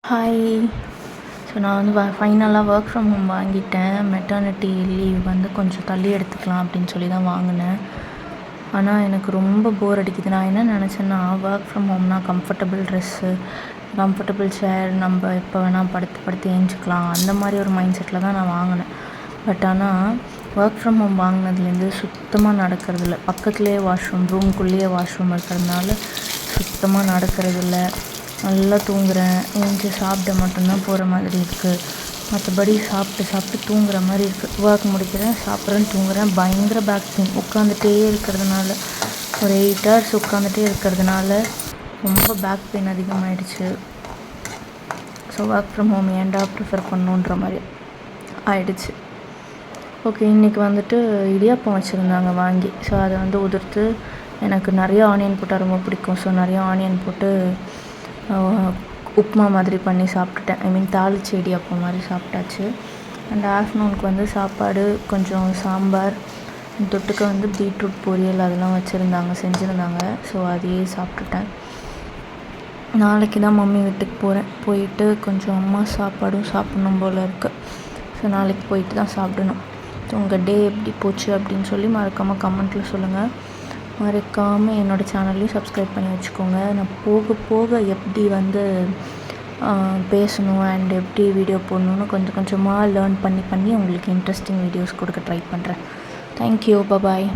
Hi. So நான் வந்து ஃபைனலாக ஒர்க் ஃப்ரம் ஹோம் வாங்கிட்டேன். மெட்டர்னிட்டி லீவ் வந்து கொஞ்சம் தள்ளி எடுத்துக்கலாம் அப்படின்னு சொல்லி தான் வாங்கினேன். ஆனால் எனக்கு ரொம்ப போர் அடிக்குது. நான் என்ன நினச்சேன்னா, ஒர்க் ஃப்ரம் ஹோம்னா கம்ஃபர்டபுள் ட்ரெஸ்ஸு, கம்ஃபர்டபுள் சேர், நம்ம எப்போ வேணால் படுத்து ஏஞ்சிக்கலாம், அந்த மாதிரி ஒரு மைண்ட் செட்டில் தான் நான் வாங்கினேன். பட் ஆனால் ஒர்க் ஃப்ரம் ஹோம் வாங்கினதுலேருந்து சுத்தமாக நடக்கிறதில்ல. பக்கத்துலேயே வாஷ்ரூம், ரூம்குள்ளேயே வாஷ்ரூம் இருக்கிறதுனால சுத்தமாக நடக்கிறதில்ல. நல்லா தூங்குறேன். ஏஞ்சி சாப்பிட மட்டும்தான் போகிற மாதிரி இருக்குது. மற்றபடி சாப்பிட்டு தூங்குற மாதிரி இருக்குது. ஒர்க் முடிக்கிறேன், சாப்பிட்றேன், தூங்குறேன். பயங்கர பேக் பெயின். உட்காந்துட்டே இருக்கிறதுனால, ஒரு 8 hours உட்காந்துட்டே இருக்கிறதுனால ரொம்ப பேக் பெயின் அதிகமாகிடுச்சு. ஸோ ஒர்க் ஃப்ரம் ஹோம் ஏன்டா ப்ரிஃபர் பண்ணணுன்ற மாதிரி ஆயிடுச்சு. ஓகே, இன்றைக்கி வந்துட்டு இடியாப்பம் வச்சுருந்தாங்க வாங்கி. ஸோ அதை வந்து உதிர்த்து, எனக்கு நிறைய ஆனியன் போட்டால் ரொம்ப பிடிக்கும். ஸோ நிறைய ஆனியன் போட்டு உப்புமா மாதிரி பண்ணி சாப்பிட்டுட்டேன். ஐ மீன் தாளிச்ச இடியாப்பம் மாதிரி சாப்பிட்டாச்சு. அண்ட் ஆஃப்டர்நூனுக்கு வந்து சாப்பாடு, கொஞ்சம் சாம்பார், தொட்டுக்க வந்து பீட்ரூட் பொரியல் அதெல்லாம் செஞ்சுருந்தாங்க. ஸோ அதையே சாப்பிட்டுட்டேன். நாளைக்கு தான் மம்மி வீட்டுக்கு போகிறேன். போயிட்டு கொஞ்சம் அம்மா சாப்பாடும் சாப்பிட்ணும் போல் இருக்குது. ஸோ நாளைக்கு போயிட்டு தான் சாப்பிடணும். ஸோ உங்கள் டே எப்படி போச்சு அப்படின்னு சொல்லி மறக்காமல் கமெண்ட்டில் சொல்லுங்கள். மறக்காமல் என்னோடய சேனல்லையும் சப்ஸ்கிரைப் பண்ணி வச்சுக்கோங்க. நான் போக போக எப்படி வந்து பேசணும் அண்ட் எப்படி வீடியோ போடணுன்னு கொஞ்சம் கொஞ்சமாக லேர்ன் பண்ணி உங்களுக்கு இன்ட்ரெஸ்டிங் வீடியோஸ் கொடுக்க ட்ரை பண்ணுறேன். தேங்க்யூ. பாய்.